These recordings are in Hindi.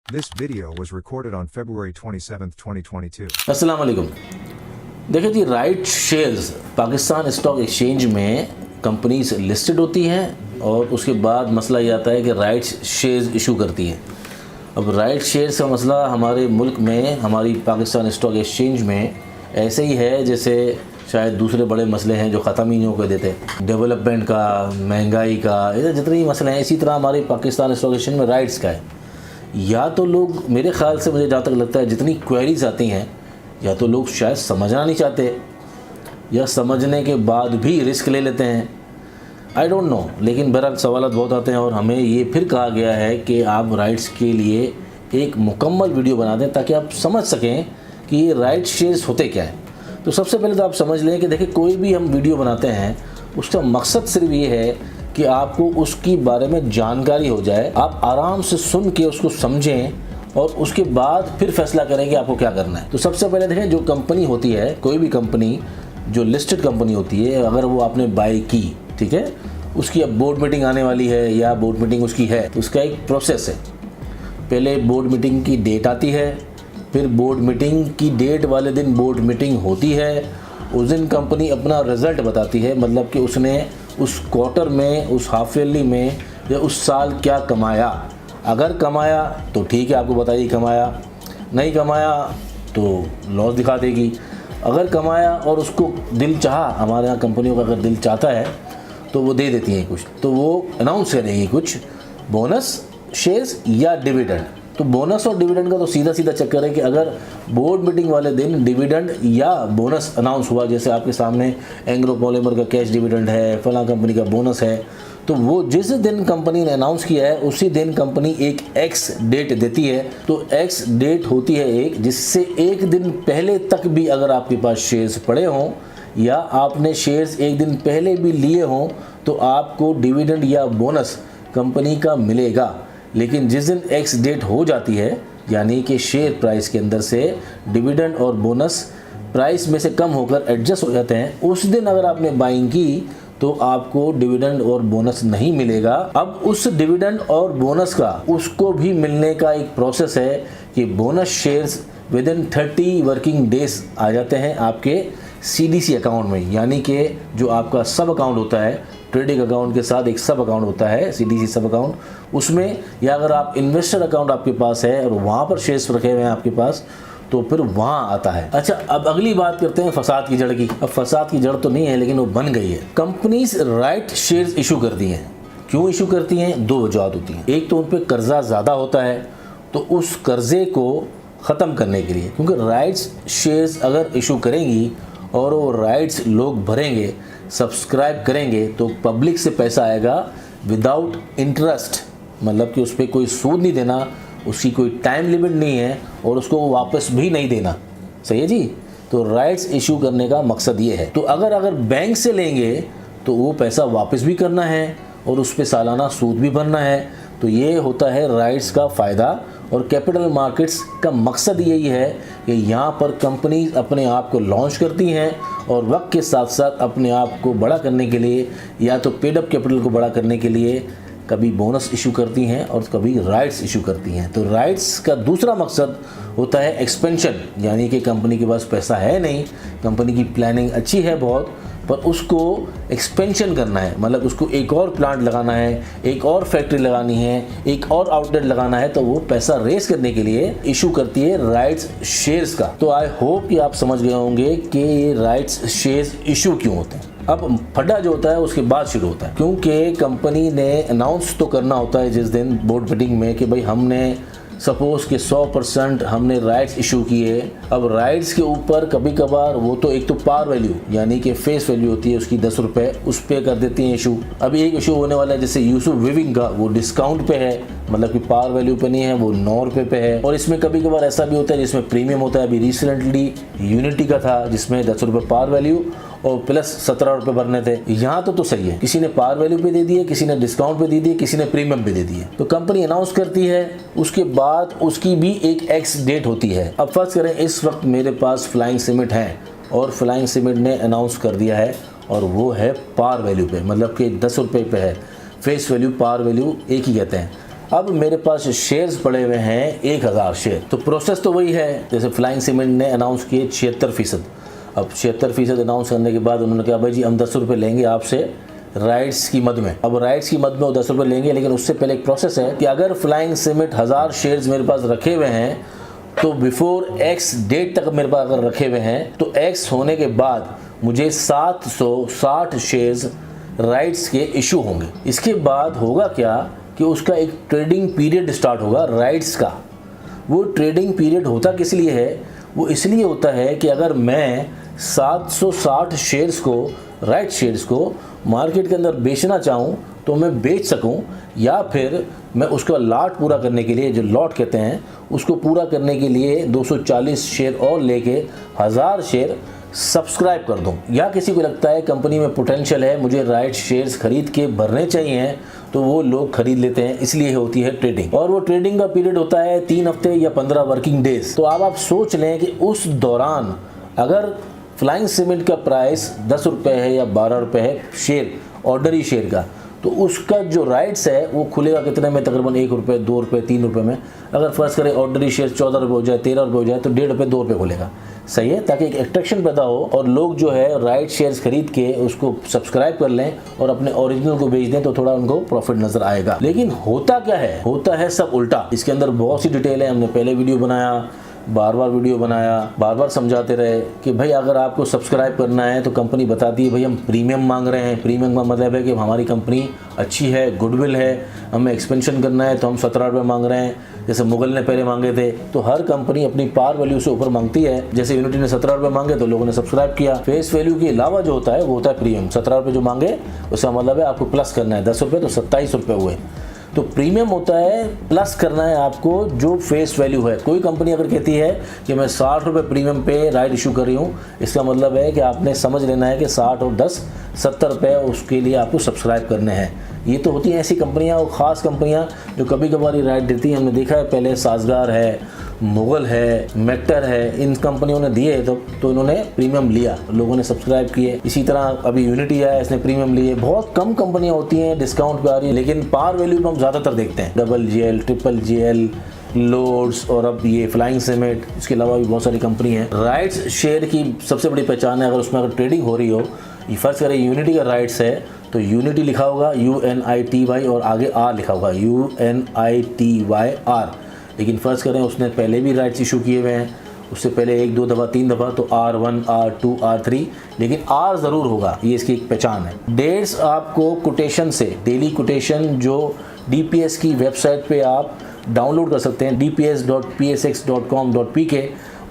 This video was recorded on February 27, 2022. अस्सलाम वालेकुम। देखिए जी, right shares Pakistan stock exchange में कंपनीज लिस्टेड होती हैं और उसके बाद मसला ये आता है कि राइट्स शेयर्स इशू करती हैं। अब राइट शेयर्स का मसला हमारे मुल्क में, हमारी पाकिस्तान स्टॉक एक्सचेंज में ऐसे ही है जैसे शायद दूसरे बड़े मसले हैं जो ख़त्म ही नहीं होकर देते। डेवलपमेंट का, महंगाई का, ये जितने मसले हैं, इसी तरह हमारे पाकिस्तान स्टॉक एक्सचेंज में राइट्स का है। या तो लोग, मेरे ख़्याल से मुझे जहाँ तक लगता है, जितनी क्वेरीज आती हैं, या तो लोग शायद समझना नहीं चाहते या समझने के बाद भी रिस्क ले लेते हैं। आई डोंट नो, लेकिन बहरहाल सवाल बहुत आते हैं और हमें ये फिर कहा गया है कि आप राइट्स के लिए एक मुकम्मल वीडियो बना दें ताकि आप समझ सकें कि ये राइट शेयर्स होते क्या हैं। तो सबसे पहले तो आप समझ लें कि देखिए, कोई भी हम वीडियो बनाते हैं उसका मकसद सिर्फ ये है कि आपको उसकी बारे में जानकारी हो जाए, आप आराम से सुन के उसको समझें और उसके बाद फिर फैसला करें कि आपको क्या करना है। तो सबसे पहले देखें, जो कंपनी होती है, कोई भी कंपनी जो लिस्टेड कंपनी होती है, अगर वो आपने बाय की, ठीक है, उसकी अब बोर्ड मीटिंग आने वाली है या बोर्ड मीटिंग उसकी है, तो उसका एक प्रोसेस है। पहले बोर्ड मीटिंग की डेट आती है, फिर बोर्ड मीटिंग की डेट वाले दिन बोर्ड मीटिंग होती है। उस दिन कंपनी अपना रिज़ल्ट बताती है, मतलब कि उसने उस क्वार्टर में, उस हाफ ईयरली में या उस साल क्या कमाया। अगर कमाया तो ठीक है, आपको बताइए कमाया, नहीं कमाया तो लॉस दिखा देगी। अगर कमाया और उसको दिल चाहा, हमारे यहाँ कंपनियों का अगर दिल चाहता है तो वो दे देती हैं कुछ, तो वो अनाउंस करेंगी कुछ बोनस शेयर्स या डिविडेंड। तो बोनस और डिविडेंड का तो सीधा सीधा चक्कर है कि अगर बोर्ड मीटिंग वाले दिन डिविडेंड या बोनस अनाउंस हुआ, जैसे आपके सामने एंग्रो पॉलीमर का कैश डिविडेंड है, फलां कंपनी का बोनस है, तो वो जिस दिन कंपनी ने अनाउंस किया है उसी दिन कंपनी एक एक्स डेट देती है। तो एक्स डेट होती है एक, जिससे एक दिन पहले तक भी अगर आपके पास शेयर्स पड़े हों या आपने शेयर्स एक दिन पहले भी लिए हों तो आपको डिविडेंड या बोनस कंपनी का मिलेगा। लेकिन जिस दिन एक्स डेट हो जाती है, यानी कि शेयर प्राइस के अंदर से डिविडेंड और बोनस प्राइस में से कम होकर एडजस्ट हो जाते हैं, उस दिन अगर आपने बाइंग की तो आपको डिविडेंड और बोनस नहीं मिलेगा। अब उस डिविडेंड और बोनस का उसको भी मिलने का एक प्रोसेस है कि bonus shares within 30 working days आ जाते हैं आपके CDC अकाउंट में, यानी कि जो आपका सब अकाउंट होता है, ट्रेडिंग अकाउंट के साथ एक सब अकाउंट होता है CDC सब अकाउंट, उसमें, या अगर आप इन्वेस्टर अकाउंट आपके पास है और वहाँ पर शेयर्स रखे हुए हैं आपके पास, तो फिर वहाँ आता है। अच्छा, अब अगली बात करते हैं फसाद की जड़ की। अब फसाद की जड़ तो नहीं है, लेकिन वो बन गई है। कंपनीज राइट शेयर्स इशू करती हैं। क्यों इशू करती हैं? दो वजूहत होती हैं। एक तो उन पर कर्जा ज़्यादा होता है, तो उस कर्जे को ख़त्म करने के लिए, क्योंकि राइट्स शेयर्स अगर इशू करेंगी और वो राइट्स लोग भरेंगे, सब्सक्राइब करेंगे, तो पब्लिक से पैसा आएगा विदाउट इंटरेस्ट, मतलब कि उस पर कोई सूद नहीं देना, उसकी कोई टाइम लिमिट नहीं है और उसको वापस भी नहीं देना। सही है जी। तो राइट्स इशू करने का मकसद ये है। तो अगर बैंक से लेंगे तो वो पैसा वापस भी करना है और उस पर सालाना सूद भी भरना है। तो ये होता है राइट्स का फ़ायदा। और कैपिटल मार्केट्स का मकसद यही है कि यहाँ पर कंपनीज अपने आप को लॉन्च करती हैं और वक्त के साथ साथ अपने आप को बड़ा करने के लिए या तो पेड अप कैपिटल को बड़ा करने के लिए कभी बोनस इशू करती हैं और कभी राइट्स इशू करती हैं। तो राइट्स का दूसरा मकसद होता है एक्सपेंशन, यानी कि कंपनी के पास पैसा है नहीं, कंपनी की प्लानिंग अच्छी है बहुत, पर उसको एक्सपेंशन करना है, मतलब उसको एक और प्लांट लगाना है, एक और फैक्ट्री लगानी है, एक और आउटलेट लगाना है, तो वो पैसा रेस करने के लिए इशू करती है राइट्स शेयर्स का। तो आई होप कि आप समझ गए होंगे कि ये राइट्स शेयर्स इशू क्यों होते हैं। अब फड्डा जो होता है उसके बाद शुरू होता है, क्योंकि कंपनी ने अनाउंस तो करना होता है जिस दिन बोर्ड मीटिंग में कि भाई हमने सपोज के 100% हमने राइट्स इशू किए। अब राइट्स के ऊपर कभी कभार वो तो एक तो पार वैल्यू, यानी कि फेस वैल्यू होती है उसकी 10 रुपये, उस पर कर देती हैं इशू। अभी एक इशू होने वाला है जैसे यूसुफ विविंग का, वो डिस्काउंट पे है, मतलब कि पार वैल्यू पे नहीं है, वो 9 रुपये पे है। और इसमें कभी कभार ऐसा भी होता है जिसमें प्रीमियम होता है। अभी रिसेंटली यूनिटी का था जिसमें 10 रुपये पार वैल्यू और प्लस 17 रुपये भरने थे। यहाँ तो सही है, किसी ने पार वैल्यू पे दे दिए, किसी ने डिस्काउंट पे दे दिए, किसी ने प्रीमियम पे दे दिए। तो कंपनी अनाउंस करती है, उसके बाद उसकी भी एक एक्स डेट होती है। अब फर्ज करें इस वक्त मेरे पास फ्लाइंग सीमेंट है और फ्लाइंग सीमेंट ने अनाउंस कर दिया है और वो है पार वैल्यू पे, मतलब कि 10 रुपये पे है। फेस वैल्यू पार वैल्यू एक ही कहते हैं। अब मेरे पास शेयर्स पड़े हुए हैं 1000 शेयर। तो प्रोसेस तो वही है, जैसे फ्लाइंग सीमेंट ने अनाउंस किए 76%। अब 76% अनाउंस करने के बाद उन्होंने कहा भाई जी हम 10 रुपये लेंगे आपसे राइट्स की मद में। अब राइट्स की मद में वो 10 रुपये लेंगे, लेकिन उससे पहले एक प्रोसेस है कि अगर फ्लाइंग सीमेंट 1000 शेयर्स मेरे पास रखे हुए हैं तो बिफोर एक्स डेट तक मेरे पास अगर रखे हुए हैं तो एक्स होने के बाद मुझे 760 शेयर्स राइट्स के इशू होंगे। इसके बाद होगा क्या कि उसका एक ट्रेडिंग पीरियड स्टार्ट होगा राइट्स का। वो ट्रेडिंग पीरियड होता किस लिए है? वो इसलिए होता है कि अगर मैं 760 शेयर्स को, राइट शेयर्स को मार्केट के अंदर बेचना चाहूँ तो मैं बेच सकूँ, या फिर मैं उसका लॉट पूरा करने के लिए, जो लॉट कहते हैं, उसको पूरा करने के लिए 240 शेयर और लेके 1000 शेयर सब्सक्राइब कर दूं। या किसी को लगता है कंपनी में पोटेंशियल है, मुझे राइट शेयर्स खरीद के भरने चाहिए, तो वो लोग खरीद लेते हैं। इसलिए होती है ट्रेडिंग, और वो ट्रेडिंग का पीरियड होता है 3 हफ्ते या 15 वर्किंग डेज। तो अब आप सोच लें कि उस दौरान अगर फ्लाइंग सीमेंट का प्राइस 10 रुपये है या 12 रुपये है शेयर, ऑर्डनरी शेयर का, तो उसका जो राइट्स है वो खुलेगा कितने में? तकरीबन 1 रुपये, 2 रुपये, 3 रुपये में। अगर फर्ज करें ऑर्डनरी शेयर 14 रुपये हो जाए, 13 रुपये हो जाए, तो 1.5 रुपये, 2 रुपये खुलेगा। सही है, ताकि एक अट्रैक्शन पैदा हो और लोग जो है राइट शेयर्स खरीद के उसको सब्सक्राइब कर लें और अपने ओरिजिनल को बेच दें, तो थोड़ा उनको प्रॉफिट नजर आएगा। लेकिन होता क्या है? होता है सब उल्टा। इसके अंदर बहुत सी डिटेल है, हमने पहले वीडियो बनाया, बार बार वीडियो बनाया, बार बार समझाते रहे कि भाई अगर आपको सब्सक्राइब करना है तो कंपनी बताती है भाई हम प्रीमियम मांग रहे हैं। प्रीमियम का मतलब है कि हमारी कंपनी अच्छी है, गुडविल है, हमें एक्सपेंशन करना है तो हम 17 रुपये मांग रहे हैं, जैसे मुगल ने पहले मांगे थे। तो हर कंपनी अपनी पार वैल्यू से ऊपर मांगती है। जैसे यूनिटी ने 17 रुपये मांगे तो लोगों ने सब्सक्राइब किया। फेस वैल्यू के अलावा जो होता है वो होता है प्रीमियम। 17 रुपये जो मांगे उसका मतलब है आपको प्लस करना है 10 रुपये, तो 27 रुपये हुए। तो प्रीमियम होता है प्लस करना है आपको जो फेस वैल्यू है। कोई कंपनी अगर कहती है कि मैं 60 रुपये प्रीमियम पे राइट इशू कर रही हूँ, इसका मतलब है कि आपने समझ लेना है कि 60 और 10 70 रुपये उसके लिए आपको सब्सक्राइब करने हैं। ये तो होती हैं ऐसी कंपनियां और ख़ास कंपनियां जो कभी कभार राइट देती हैं। हमने देखा है पहले साजगार है, मुगल है, मेक्टर है, इन कंपनियों ने दिए तो इन्होंने प्रीमियम लिया, लोगों ने सब्सक्राइब किए। इसी तरह अभी यूनिटी आया, इसने प्रीमियम लिए। बहुत कम कंपनियां होती हैं डिस्काउंट पे आ रही है, लेकिन पार वैल्यू पे हम ज़्यादातर देखते हैं। GL, GGL, लोड्स और अब ये फ्लाइंग सीमेंट, इसके अलावा भी बहुत सारी कंपनी है। राइट्स शेयर की सबसे बड़ी पहचान है, अगर उसमें अगर ट्रेडिंग हो रही हो, फर्स्ट करें यूनिटी का राइट्स है तो यूनिटी लिखा होगा UNITY और आगे R लिखा होगा UNITYR। लेकिन फर्स्ट करें उसने पहले भी राइट्स इशू किए हुए हैं, उससे पहले 1, 2 दफ़ा, 3 दफ़ा, तो R1, R2, R3, लेकिन R ज़रूर होगा। ये इसकी एक पहचान है। डेट्स आपको कोटेशन से, डेली कोटेशन जो DPS की वेबसाइट पे आप डाउनलोड कर सकते हैं, dps.psx.com.pk,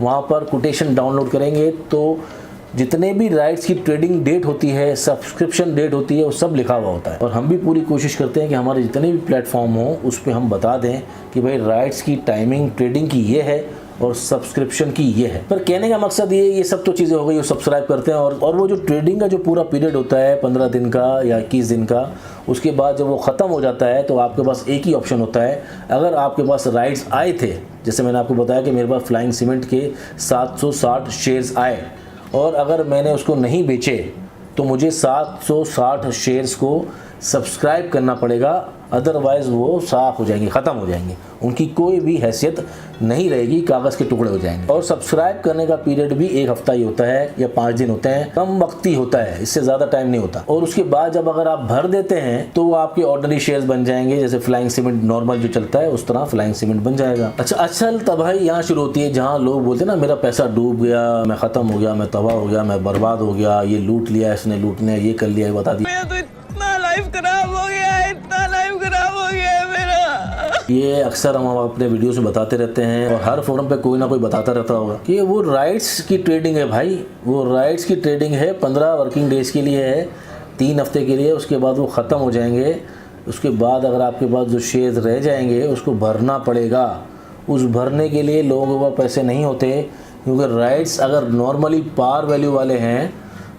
वहाँ पर कोटेशन डाउनलोड करेंगे तो जितने भी राइट्स की ट्रेडिंग डेट होती है, सब्सक्रिप्शन डेट होती है, वो सब लिखा हुआ होता है। और हम भी पूरी कोशिश करते हैं कि हमारे जितने भी प्लेटफॉर्म हों उस पर हम बता दें कि भाई राइट्स की टाइमिंग ट्रेडिंग की ये है और सब्सक्रिप्शन की ये है। पर कहने का मकसद ये सब तो चीज़ें हो गई, वो सब्सक्राइब करते हैं। और वो जो ट्रेडिंग का जो पूरा पीरियड होता है 15 दिन का या 21 दिन का, उसके बाद जब वो ख़त्म हो जाता है तो आपके पास एक ही ऑप्शन होता है। अगर आपके पास राइट्स आए थे, जैसे मैंने आपको बताया कि मेरे पास फ्लाइंग सीमेंट के 760 शेयर्स आए, और अगर मैंने उसको नहीं बेचे तो मुझे 760 शेयर्स को सब्सक्राइब करना पड़ेगा, अदरवाइज़ वो साफ़ हो जाएंगे, ख़त्म हो जाएंगे, उनकी कोई भी हैसियत नहीं रहेगी, कागज़ के टुकड़े हो जाएंगे। और सब्सक्राइब करने का पीरियड भी 1 हफ्ता ही होता है या 5 दिन होते हैं, कम वक्ती होता है, इससे ज़्यादा टाइम नहीं होता। और उसके बाद जब अगर आप भर देते हैं तो वो आपके ऑर्डनरी शेयर्स बन जाएंगे, जैसे फ्लाइंग सीमेंट नॉर्मल जो चलता है उस तरह फ्लाइंग सीमेंट बन जाएगा। अच्छा, असल तबाही यहाँ शुरू होती है जहाँ लोग बोलते हैं ना मेरा पैसा डूब गया, मैं ख़त्म हो गया, मैं तबाह हो गया, मैं बर्बाद हो गया, ये लूट लिया, इसने लूटने ये कर लिया, बता दिया, इतना लाइफ खराब हो गया है, इतना लाइफ खराब हो गया है मेरा। ये अक्सर हम अपने वीडियोस में बताते रहते हैं और हर फोरम पे कोई ना कोई बताता रहता होगा कि वो राइट्स की ट्रेडिंग है। भाई वो राइट्स की ट्रेडिंग है, 15 वर्किंग डेज के लिए है, 3 हफ्ते के लिए, उसके बाद वो ख़त्म हो जाएंगे। उसके बाद अगर आपके पास जो शेयर्स रह जाएंगे उसको भरना पड़ेगा। उस भरने के लिए लोगों के पास पैसे नहीं होते, क्योंकि राइट्स अगर नॉर्मली पार वैल्यू वाले हैं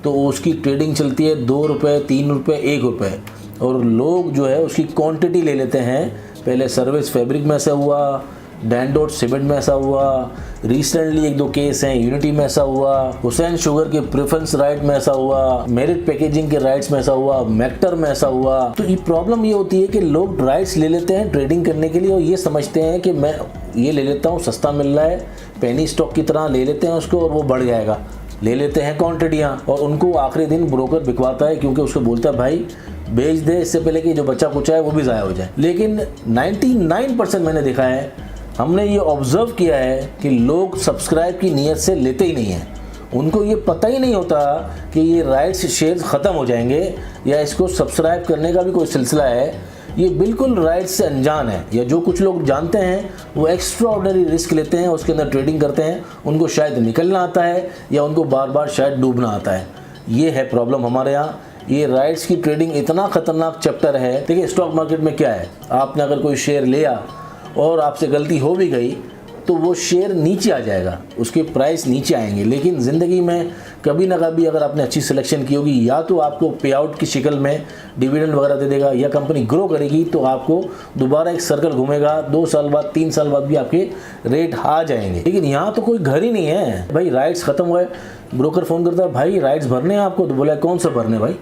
तो उसकी ट्रेडिंग चलती है 2 रुपये, 3 रुपये, 1 रुपये, और लोग जो है उसकी क्वांटिटी ले लेते हैं। पहले सर्विस फैब्रिक में से हुआ, डैनडोट सीमेंट में ऐसा हुआ, रिसेंटली 1-2 केस हैं यूनिटी में ऐसा हुआ, हुसैन शुगर के प्रेफरेंस राइट में ऐसा हुआ, मेरिट पैकेजिंग के राइट्स में ऐसा हुआ, मेक्टर में ऐसा हुआ। तो ये प्रॉब्लम ये होती है कि लोग राइट्स ले लेते हैं ट्रेडिंग करने के लिए और ये समझते हैं कि मैं ये ले लेता हूँ, सस्ता मिल रहा है, पेनी स्टॉक की तरह ले लेते हैं उसको और वो बढ़ जाएगा। ले लेते हैं क्वांटिटियाँ और उनको आखिरी दिन ब्रोकर बिकवाता है, क्योंकि उसको बोलता है भाई बेच दे इससे पहले कि जो बच्चा कुचा है वो भी ज़ाया हो जाए। लेकिन 99% मैंने देखा है, हमने ये ऑब्ज़र्व किया है कि लोग सब्सक्राइब की नीयत से लेते ही नहीं हैं। उनको ये पता ही नहीं होता कि ये राइट्स शेयर्स ख़त्म हो जाएंगे या इसको सब्सक्राइब करने का भी कोई सिलसिला है। ये बिल्कुल राइट्स से अनजान है, या जो कुछ लोग जानते हैं वो एक्स्ट्रा ऑर्डिनरी रिस्क लेते हैं, उसके अंदर ट्रेडिंग करते हैं, उनको शायद निकलना आता है या उनको बार बार शायद डूबना आता है। ये है प्रॉब्लम हमारे यहाँ। ये राइट्स की ट्रेडिंग इतना ख़तरनाक चैप्टर है। देखिए स्टॉक मार्केट में क्या है, आपने अगर कोई शेयर लिया और आपसे गलती हो भी गई तो वो शेयर नीचे आ जाएगा, उसके प्राइस नीचे आएंगे। लेकिन ज़िंदगी में कभी ना कभी अगर आपने अच्छी सिलेक्शन की होगी, या तो आपको पे आउट की शक्ल में डिविडेंड वगैरह दे देगा, या कंपनी ग्रो करेगी तो आपको दोबारा एक सर्कल घूमेगा, 2 साल बाद 3 साल बाद भी आपके रेट आ जाएंगे। लेकिन यहाँ तो कोई घर ही नहीं है भाई, राइट्स ख़त्म हुए, ब्रोकर फ़ोन करता है भाई राइट्स भरने हैं आपको, तो बोला कौन सा भरने भाई,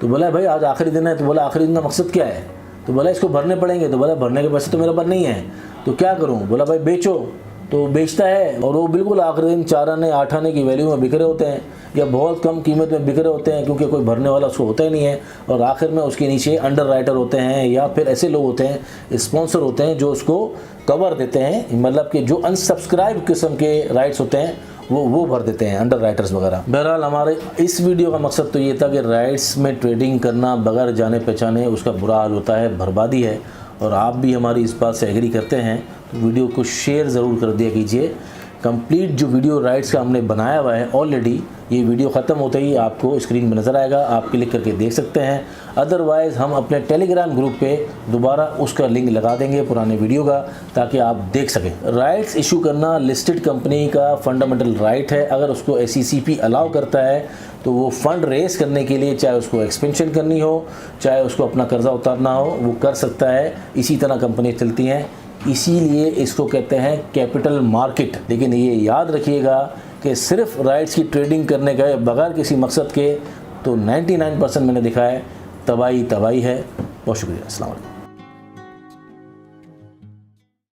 तो बोला भाई आज आखिरी दिन है, तो बोला आखिरी दिन का मकसद क्या है, तो बोला इसको भरने पड़ेंगे, तो बोला भरने के पैसे तो मेरे पास नहीं है, तो क्या करूं, बोला भाई बेचो, तो बेचता है और वो बिल्कुल आखिरी दिन 4 आने 8 आने की वैल्यू में बिक रहे होते हैं या बहुत कम कीमत में बिक रहे होते हैं, क्योंकि कोई भरने वाला उसको होता ही नहीं है। और आखिर में उसके नीचे अंडर राइटर होते हैं या फिर ऐसे लोग होते हैं, स्पॉन्सर होते हैं जो उसको कवर देते हैं, मतलब कि जो अनसब्सक्राइब किस्म के राइट्स होते हैं वो भर देते हैं, अंडर राइटर्स वगैरह। बहरहाल हमारे इस वीडियो का मकसद तो ये था कि राइट्स में ट्रेडिंग करना बगैर जाने पहचाने उसका बुरा हाल होता है, बर्बादी है। और आप भी हमारी इस बात से एग्री करते हैं तो वीडियो को शेयर ज़रूर कर दिया कीजिए। कंप्लीट जो वीडियो राइट्स का हमने बनाया हुआ है ऑलरेडी, ये वीडियो ख़त्म होते ही आपको स्क्रीन में नज़र आएगा, आप क्लिक करके देख सकते हैं। अदरवाइज़ हम अपने टेलीग्राम ग्रुप पे दोबारा उसका लिंक लगा देंगे पुराने वीडियो का, ताकि आप देख सकें। राइट्स इशू करना लिस्टेड कंपनी का फंडामेंटल राइट है। अगर उसको SECP अलाउ करता है तो वो फ़ंड रेस करने के लिए, चाहे उसको एक्सपेंशन करनी हो, चाहे उसको अपना कर्जा उतारना हो, वो कर सकता है। इसी तरह कंपनी चलती हैं, इसीलिए इसको कहते हैं कैपिटल मार्केट। लेकिन ये याद रखिएगा कि सिर्फ राइट्स की ट्रेडिंग करने गए बगैर किसी मकसद के तो 99% मैंने दिखा है तबाही है। बहुत शुक्रिया। अस्सलाम वालेकुम।